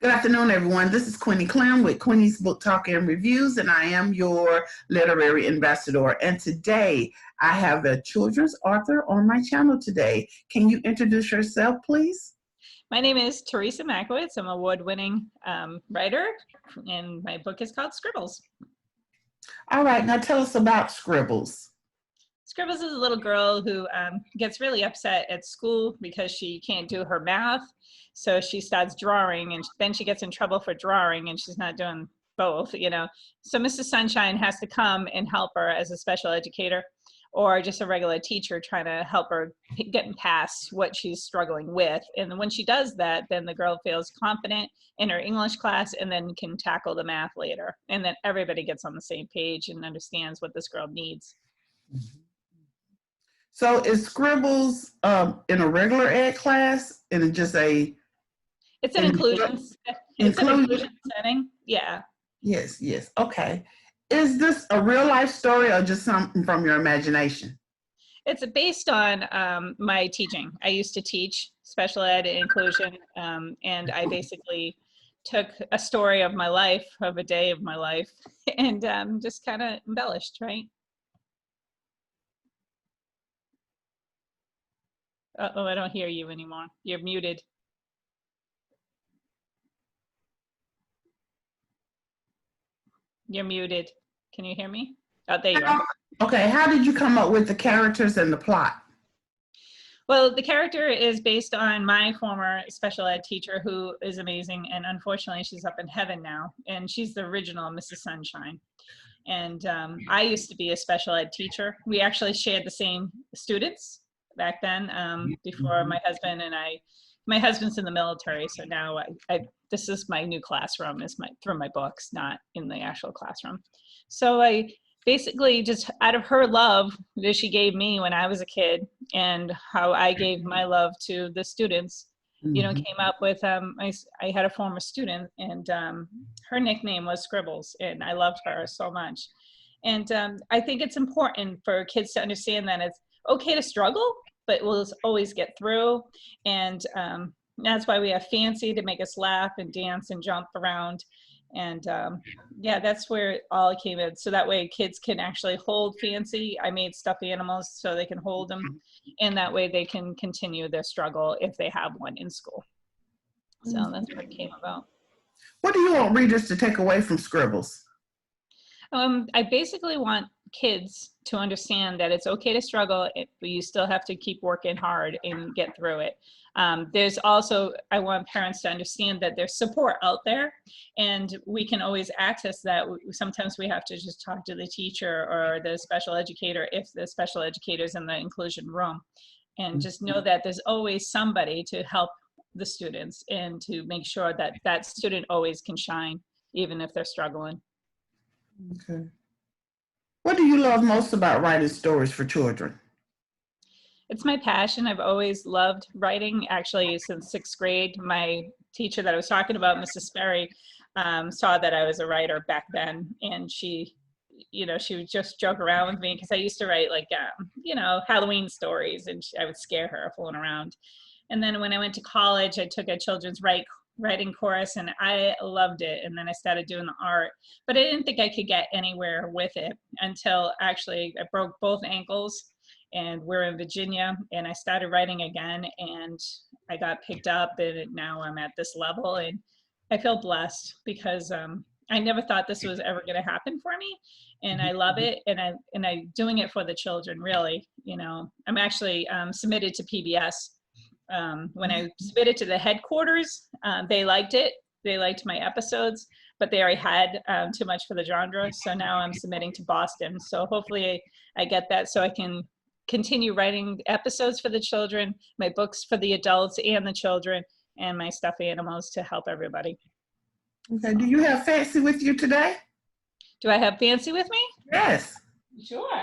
Good afternoon, everyone. This is Queenie Clem with Queenie's Book Talk and Reviews, and I am your literary ambassador. And today, I have a children's author on my channel today. Can you introduce yourself, please? My name is Theresa Mackiewicz. I'm an award-winning writer, and my book is called Scribbles. All right, now tell us about Scribbles. Scribbles is a little girl who gets really upset at school because she can't do her math. So she starts drawing, and then she gets in trouble for drawing, and she's not doing both, you know. So Mrs. Sunshine has to come and help her as a special educator or just a regular teacher trying to help her get past what she's struggling with. And when she does that, then the girl feels confident in her English class and then can tackle the math later. And then everybody gets on the same page and understands what this girl needs. So is Scribbles in a regular ed class and just a... It's an inclusion setting. Yeah. Yes, yes. Okay. Is this a real life story or just something from your imagination? It's based on my teaching. I used to teach special ed and inclusion, and I basically took a story of my life, of a day of my life, and just kind of embellished, right? Uh-oh, I don't hear you anymore. You're muted. You're muted. Can you hear me? Oh, there you are. Okay, how did you come up with the characters and the plot? Well, the character is based on my former special ed teacher who is amazing, and unfortunately she's up in heaven now, and she's the original Mrs. Sunshine. And I used to be a special ed teacher. We actually shared the same students back then, before my husband and I. My husband's in the military, so now this is my new classroom, is through my books, not in the actual classroom. So I basically, just out of her love that she gave me when I was a kid and how I gave my love to the students, you know, came up with, I had a former student, and her nickname was Scribbles, and I loved her so much. And I think it's important for kids to understand that it's okay to struggle, but we'll always get through. And that's why we have Fancy to make us laugh and dance and jump around. And yeah, that's where it all came in. So that way kids can actually hold Fancy. I made stuffed animals so they can hold them. And that way they can continue their struggle if they have one in school. So that's what it came about. What do you want readers to take away from Scribbles? I basically want kids to understand that it's okay to struggle, but you still have to keep working hard and get through it. There's also, I want parents to understand that there's support out there, and we can always access that. Sometimes we have to just talk to the teacher or the special educator if the special educator's in the inclusion room, and just know that there's always somebody to help the students and to make sure that that student always can shine, even if they're struggling. Okay. What do you love most about writing stories for children? It's my passion. I've always loved writing, actually, since 6th grade. My teacher that I was talking about, Mrs. Sperry, saw that I was a writer back then, and she, you know, she would just joke around with me because I used to write, like, you know, Halloween stories, and I would scare her fooling around. And then when I went to college, I took a children's writing course, and I loved it. And then I started doing the art, but I didn't think I could get anywhere with it until actually I broke both ankles, and we're in Virginia, and I started writing again, and I got picked up, and now I'm at this level, and I feel blessed because I never thought this was ever going to happen for me, and I love it, and I'm doing it for the children, really. You know, I'm actually submitted to PBS. When I submitted to the headquarters, they liked it. They liked my episodes, but they already had too much for the genre. So now I'm submitting to Boston. So hopefully I get that so I can continue writing episodes for the children, my books for the adults and the children, and my stuffed animals to help everybody. Okay, do you have Fancy with you today? Do I have Fancy with me? Yes. Sure.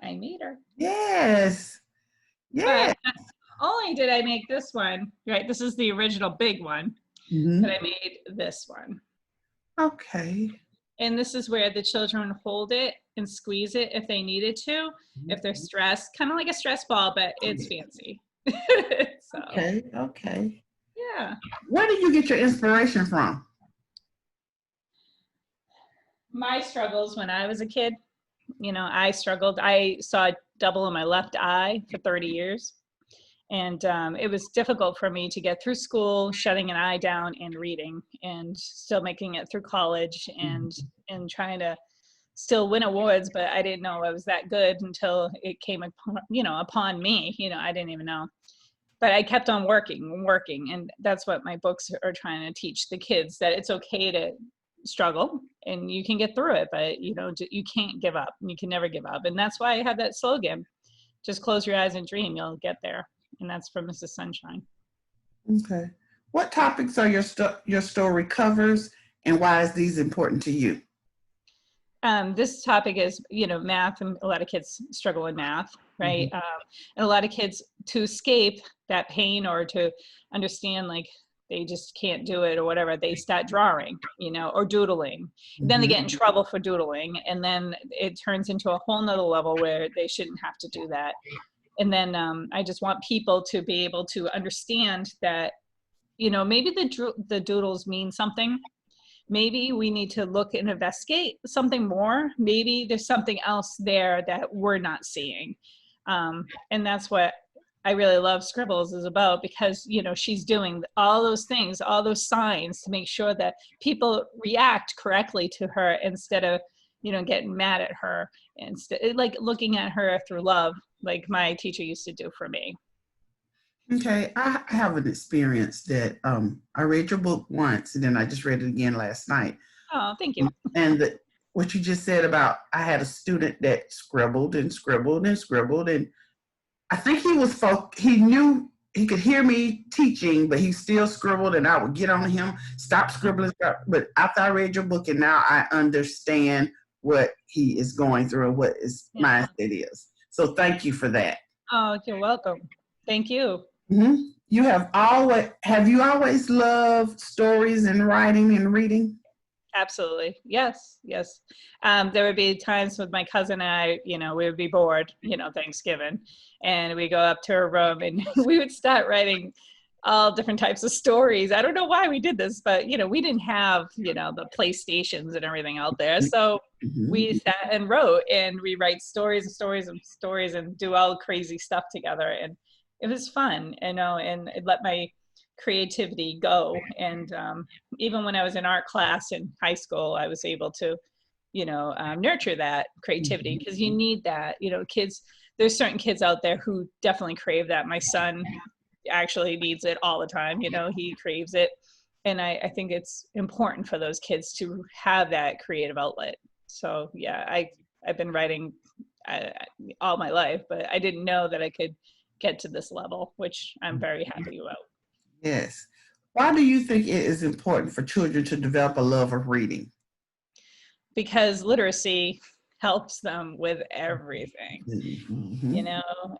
I made her. Yes. Yes. But only did I make this one, right? This is the original big one, but I made this one. Okay. And this is where the children hold it and squeeze it if they needed to, if they're stressed, kind of like a stress ball, but it's fancy. So, Okay, okay. yeah. Where do you get your inspiration from? My struggles when I was a kid, I struggled. I saw double in my left eye for 30 years. And it was difficult for me to get through school, shutting an eye down and reading, and still making it through college, and trying to still win awards. But I didn't know I was that good until it came upon me. I didn't even know. But I kept on working, and that's what my books are trying to teach the kids, that it's okay to struggle and you can get through it, but you can't give up. You can never give up. And that's why I have that slogan, just close your eyes and dream, you'll get there. And that's from Mrs. Sunshine. Okay. What topics are your story covers, and why is these important to you? This topic is, math, and a lot of kids struggle with math, right? Mm-hmm. And a lot of kids, to escape that pain or to understand, like, they just can't do it or whatever, they start drawing, or doodling. And then they get in trouble for doodling, and then it turns into a whole nother level where they shouldn't have to do that. And then I just want people to be able to understand that, maybe the doodles mean something. Maybe we need to look and investigate something more. Maybe there's something else there that we're not seeing. And that's what I really love Scribbles is about, because, she's doing all those things, all those signs to make sure that people react correctly to her instead of, getting mad at her, instead, like looking at her through love, like my teacher used to do for me. Okay, I have an experience that I read your book once, and then I just read it again last night. Oh, thank you. And what you just said about, I had a student that scribbled and scribbled and scribbled, and I think he knew he could hear me teaching, but he still scribbled, and I would get on him, stop scribbling. But after I read your book, and now I understand what he is going through and what his mindset is. So thank you for that. Oh, you're welcome. Thank you. Mm-hmm. Have you always loved stories and writing and reading? Absolutely. Yes. There would be times with my cousin and I, we would be bored, Thanksgiving, and we go up to her room and we would start writing all different types of stories. I don't know why we did this, but, we didn't have, the PlayStations and everything out there. So we sat and wrote, and we write stories and stories and stories and do all crazy stuff together. And it was fun, and it let my creativity go. And even when I was in art class in high school, I was able to, nurture that creativity, because you need that. There's certain kids out there who definitely crave that. My son actually needs it all the time. He craves it. And I think it's important for those kids to have that creative outlet. So yeah, I've been writing all my life, but I didn't know that I could get to this level, which I'm very happy about. Yes. Why do you think it is important for children to develop a love of reading? Because literacy helps them with everything. Mm-hmm.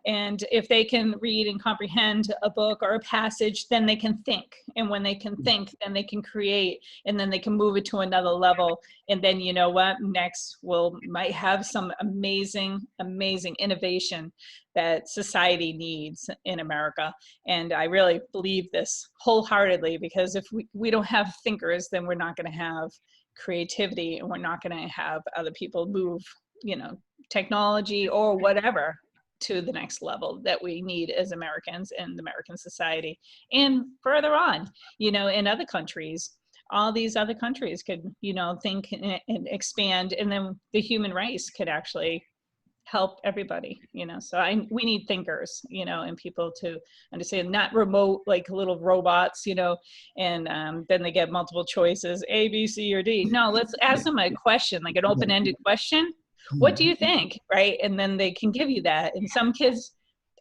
And if they can read and comprehend a book or a passage, then they can think. And when they can think, then they can create, and then they can move it to another level. And then, next might have some amazing innovation that society needs in America. And I really believe this wholeheartedly, because if we don't have thinkers, then we're not going to have creativity, and we're not going to have other people move, technology or whatever to the next level that we need as Americans and American society. And further on, in other countries, all these other countries could, think and expand, and then the human race could actually help everybody, so we need thinkers, and people to understand, not remote, like little robots, and then they get multiple choices, A, B, C, or D. No, let's ask them a question, like an open-ended question. What do you think? Right? And then they can give you that. And some kids,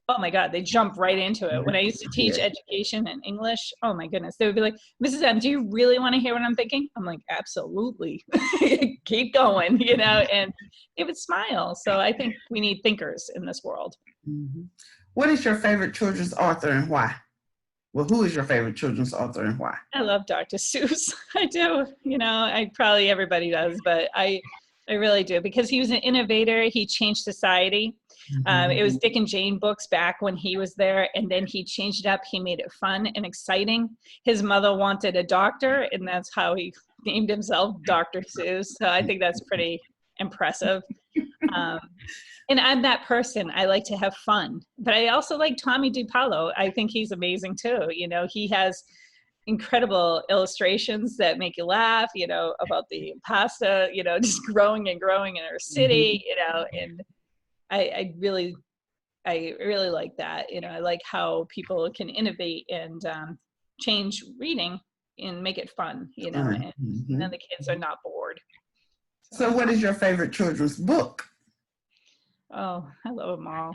oh my God, they jump right into it. When I used to teach education and English, oh my goodness, they would be like, Mrs. M, do you really want to hear what I'm thinking? I'm like, absolutely. Keep going, and they would smile. So I think we need thinkers in this world. Mm-hmm. What is your favorite children's author and why? Well, who is your favorite children's author and why? I love Dr. Seuss. I do. Everybody does, but I really do, because he was an innovator. He changed society. It was Dick and Jane books back when he was there, and then he changed it up. He made it fun and exciting. His mother wanted a doctor, and that's how he named himself Dr. Seuss. So I think that's pretty impressive. And I'm that person. I like to have fun, but I also like Tommy DiPaolo. I think he's amazing too. You know, he has incredible illustrations that make you laugh, you know, about the pasta, you know, just growing and growing in our city, you know, and I really like that. You know, I like how people can innovate and change reading and make it fun, you know, and then the kids are not bored. So what is your favorite children's book? Oh, I love them all.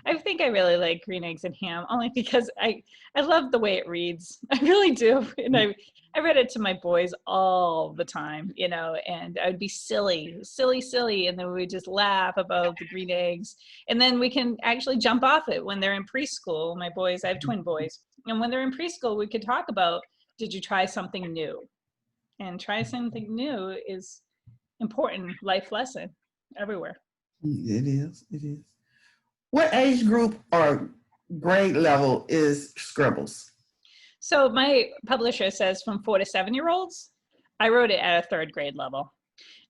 I think I really like Green Eggs and Ham only because I love the way it reads. I really do. And I read it to my boys all the time, you know, and I would be silly. And then we would just laugh about the green eggs. And then we can actually jump off it when they're in preschool. My boys, I have twin boys. And when they're in preschool, we could talk about, did you try something new? And try something new is important life lesson everywhere. It is. It is. What age group or grade level is Scribbles? So my publisher says from 4 to 7-year-olds. I wrote it at a 3rd grade level.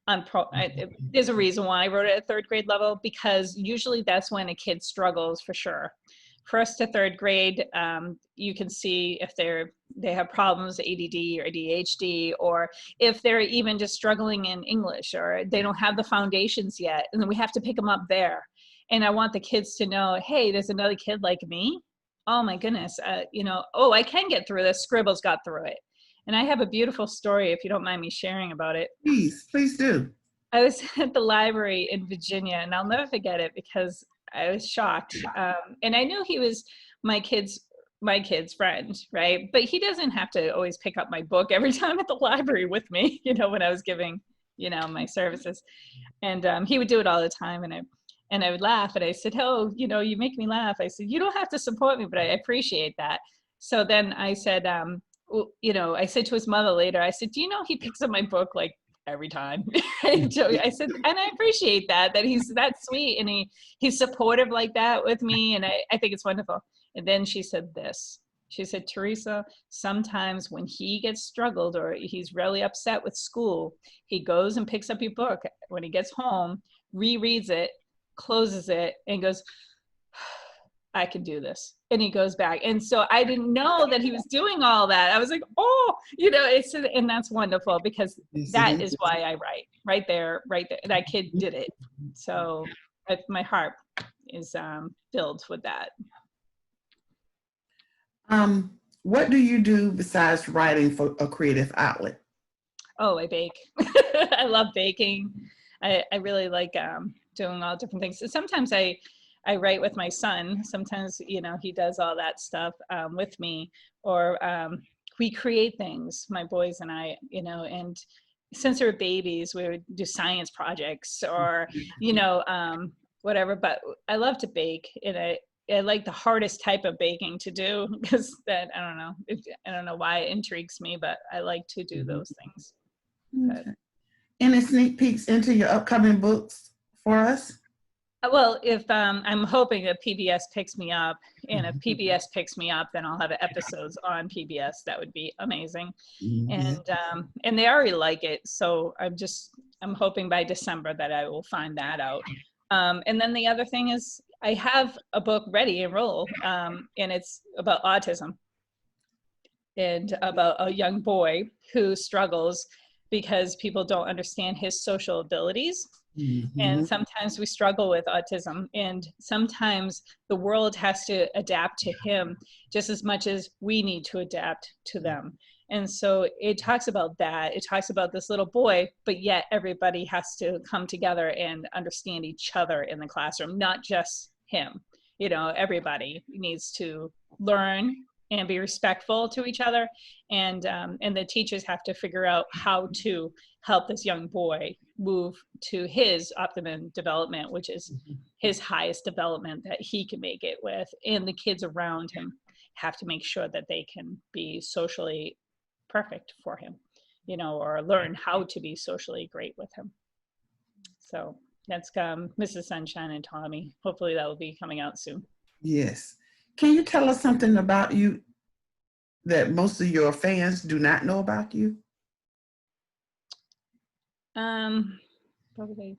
There's a reason why I wrote it at 3rd grade level, because usually that's when a kid struggles for sure. 1st to 3rd grade, you can see if they have problems, ADD or ADHD, or if they're even just struggling in English, or they don't have the foundations yet, and then we have to pick them up there. And I want the kids to know, hey, there's another kid like me. Oh my goodness, you know, oh, I can get through this. Scribbles got through it. And I have a beautiful story, if you don't mind me sharing about it. Please do. I was at the library in Virginia, and I'll never forget it because I was shocked. And I knew he was my kid's friend, right? But he doesn't have to always pick up my book every time at the library with me, you know, when I was giving, you know, my services. And he would do it all the time. And I would laugh, and I said, oh, you know, you make me laugh. I said, you don't have to support me, but I appreciate that. So then I said, you know, I said to his mother later, I said, do you know he picks up my book like every time? I said, and I appreciate that he's that sweet, and he's supportive like that with me. And I think it's wonderful. And then she said this. She said, Theresa, sometimes when he gets struggled or he's really upset with school, he goes and picks up your book when he gets home, rereads it, closes it, and goes, I can do this. And he goes back. And so I didn't know that he was doing all that. I was like, oh, you know, and that's wonderful, because that is why I write right there. That kid did it. So my heart is filled with that. What do you do besides writing for a creative outlet? Oh, I bake. I love baking. I really like doing all different things. So sometimes I write with my son. Sometimes, you know, he does all that stuff with me, or we create things, my boys and I, you know, and since they were babies, we would do science projects or, you know, whatever, but I love to bake, and I like the hardest type of baking to do, because that, I don't know why it intrigues me, but I like to do those things. Okay. Any sneak peeks into your upcoming books for us? Well, if I'm hoping that PBS picks me up, and if PBS picks me up, then I'll have episodes on PBS. That would be amazing. And they already like it, so I'm hoping by December that I will find that out. And then the other thing is, I have a book ready and roll, and it's about autism, and about a young boy who struggles because people don't understand his social abilities. And sometimes we struggle with autism, and sometimes the world has to adapt to him just as much as we need to adapt to them. And so it talks about that. It talks about this little boy, but yet everybody has to come together and understand each other in the classroom, not just him. You know, everybody needs to learn and be respectful to each other. And the teachers have to figure out how to help this young boy move to his optimum development, which is his highest development that he can make it with. And the kids around him have to make sure that they can be socially perfect for him, you know, or learn how to be socially great with him. So That's Mrs. Sunshine and Tommy. Hopefully that will be coming out soon. Yes. Can you tell us something about you that most of your fans do not know about you? Probably.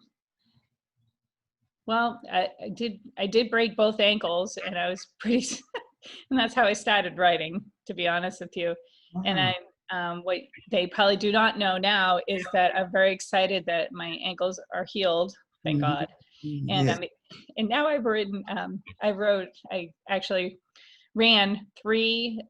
Well, I did break both ankles, and I was pretty, and that's how I started writing, to be honest with you. And Wow. what they probably do not know now is that I'm very excited that my ankles are healed, thank Mhm. God. And Yes. and now I actually ran 3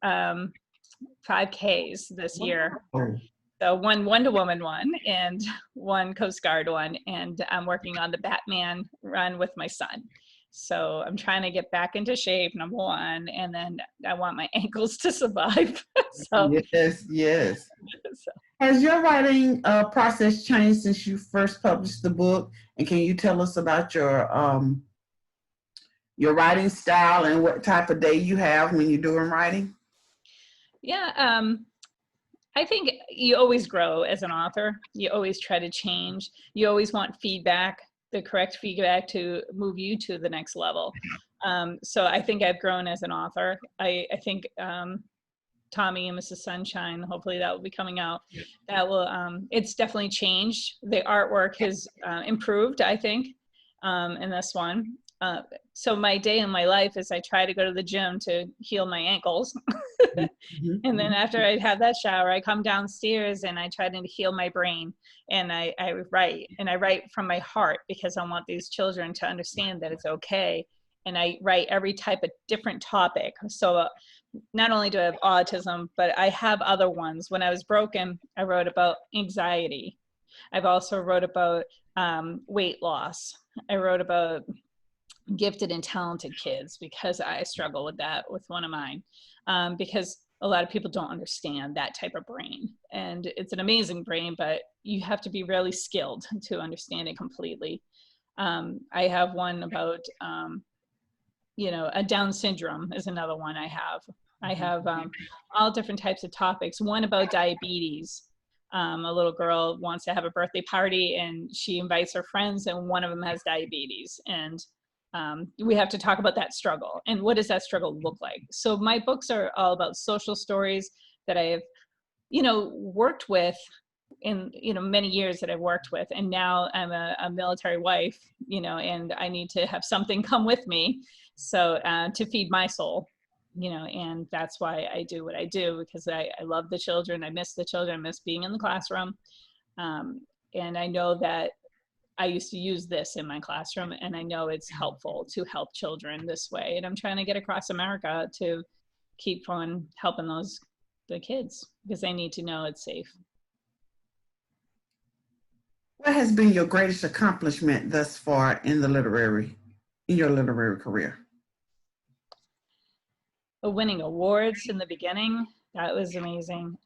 5Ks this year. Wow. So one Wonder Woman one and one Coast Guard one, and I'm working on the Batman run with my son. So I'm trying to get back into shape, number one, and then I want my ankles to survive. so, Yes, yes. so Has your writing process changed since you first published the book? And can you tell us about your writing style and what type of day you have when you're doing writing? yeah, I think you always grow as an author. You always try to change. You always want feedback, the correct feedback to move you to the next level. So I think I've grown as an author. I think Tommy and Mrs. Sunshine, hopefully that will be coming out. That will, it's definitely changed. The artwork has improved, I think, in this one. So my day in my life is I try to go to the gym to heal my ankles. And then after I have that shower, I come downstairs and I try to heal my brain. And I write, and I write from my heart because I want these children to understand that it's okay. And I write every type of different topic. So not only do I have autism, but I have other ones. When I was broken, I wrote about anxiety. I've also wrote about weight loss. I wrote about gifted and talented kids because I struggle with that with one of mine, because a lot of people don't understand that type of brain. And it's an amazing brain, but you have to be really skilled to understand it completely. I have one about, a Down syndrome is another one I have. I have all different types of topics. One about diabetes. A little girl wants to have a birthday party and she invites her friends and one of them has diabetes. And we have to talk about that struggle and what does that struggle look like. So my books are all about social stories that I have, worked with in, many years that I've worked with. And now I'm a military wife, and I need to have something come with me. So to feed my soul, and that's why I do what I do, because I love the children. I miss the children. I miss being in the classroom. And I know that I used to use this in my classroom, and I know it's helpful to help children this way. And I'm trying to get across America to keep on helping the kids because they need to know it's safe. What has been your greatest accomplishment thus far in your literary career? Winning awards in the beginning, that was amazing.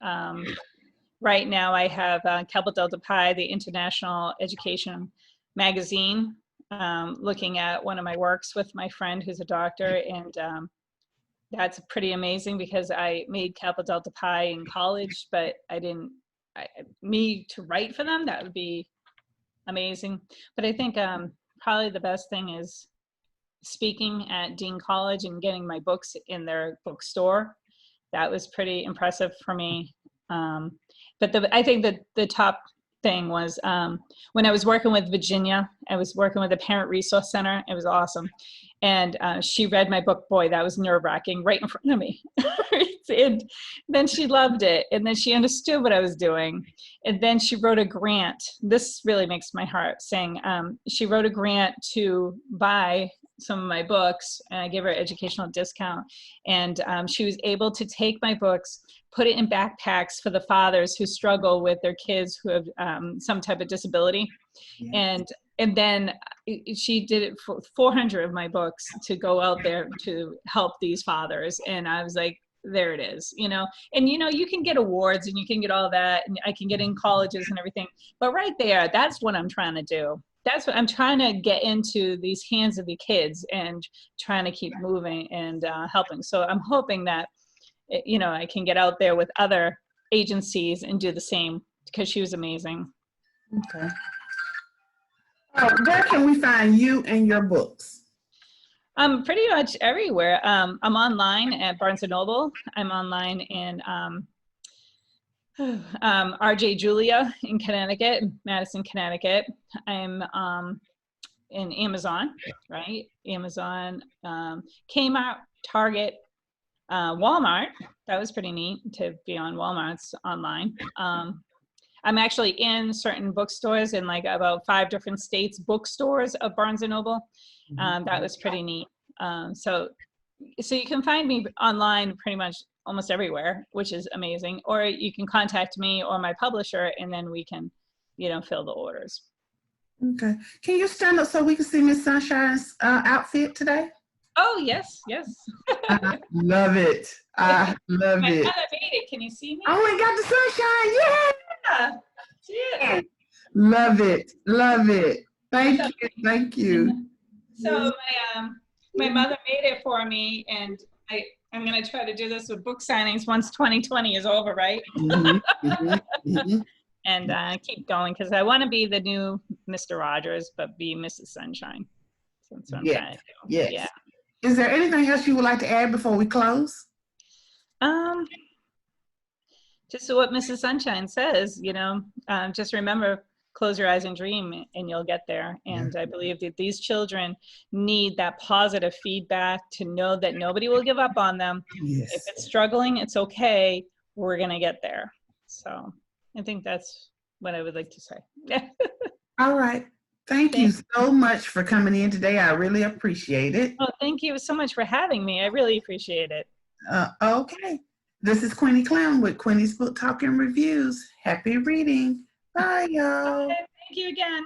Right now I have Kappa Delta Pi, the International Education Magazine, looking at one of my works with my friend who's a doctor, and that's pretty amazing because I made Kappa Delta Pi in college, but me to write for them, that would be amazing. But I think probably the best thing is speaking at Dean College and getting my books in their bookstore. That was pretty impressive for me. But I think that the top thing was when I was working with Virginia, I was working with a parent resource center. It was awesome. And she read my book. Boy, that was nerve-wracking right in front of me. And then she loved it. And then she understood what I was doing. And then she wrote a grant. This really makes my heart sing. She wrote a grant to buy some of my books, and I gave her an educational discount. And she was able to take my books, put it in backpacks for the fathers who struggle with their kids who have some type of disability. Yes. And then she did it for 400 of my books to go out there to help these fathers. And I was like, there it is, and you can get awards and you can get all that, and I can get in colleges and everything, but right there, that's what I'm trying to do. That's what I'm trying to get into these hands of the kids and trying to keep moving and helping. So I'm hoping that, I can get out there with other agencies and do the same, because she was amazing. Okay. Where can we find you and your books? Pretty much everywhere. I'm online at Barnes & Noble. I'm online in RJ Julia in Connecticut, Madison, Connecticut. I'm in Amazon, right? Amazon, Kmart, Target, Walmart. That was pretty neat to be on Walmart's online. I'm actually in certain bookstores in like about 5 different states, bookstores of Barnes & Noble. That was pretty neat. So you can find me online pretty much almost everywhere, which is amazing. Or you can contact me or my publisher, and then we can, fill the orders. Okay. Can you stand up so we can see Miss Sunshine's outfit today? Oh, yes, yes. I love it. I love My it. mother made it. Can you see me? Oh, we got the sunshine. Yeah. Yeah. Love it. Love it. Thank you. Thank you. So my mother made it for me, and I'm going to try to do this with book signings once 2020 is over, right? And keep going, because I want to be the new Mr. Rogers, but be Mrs. Sunshine. So that's what I'm trying to do. Yes. Yeah. Is there anything else you would like to add before we close? Just what Mrs. Sunshine says, just remember, close your eyes and dream, and you'll get there. And I believe that these children need that positive feedback to know that nobody will give up on them. Yes. If it's struggling, it's okay. We're going to get there. So I think that's what I would like to say. All right. Thank you so much for coming in today. I really appreciate it. Oh, thank you so much for having me. I really appreciate it. Okay. This is Queenie Clem with Queenie's Book Talk and Reviews. Happy reading. Bye, y'all. Thank you again.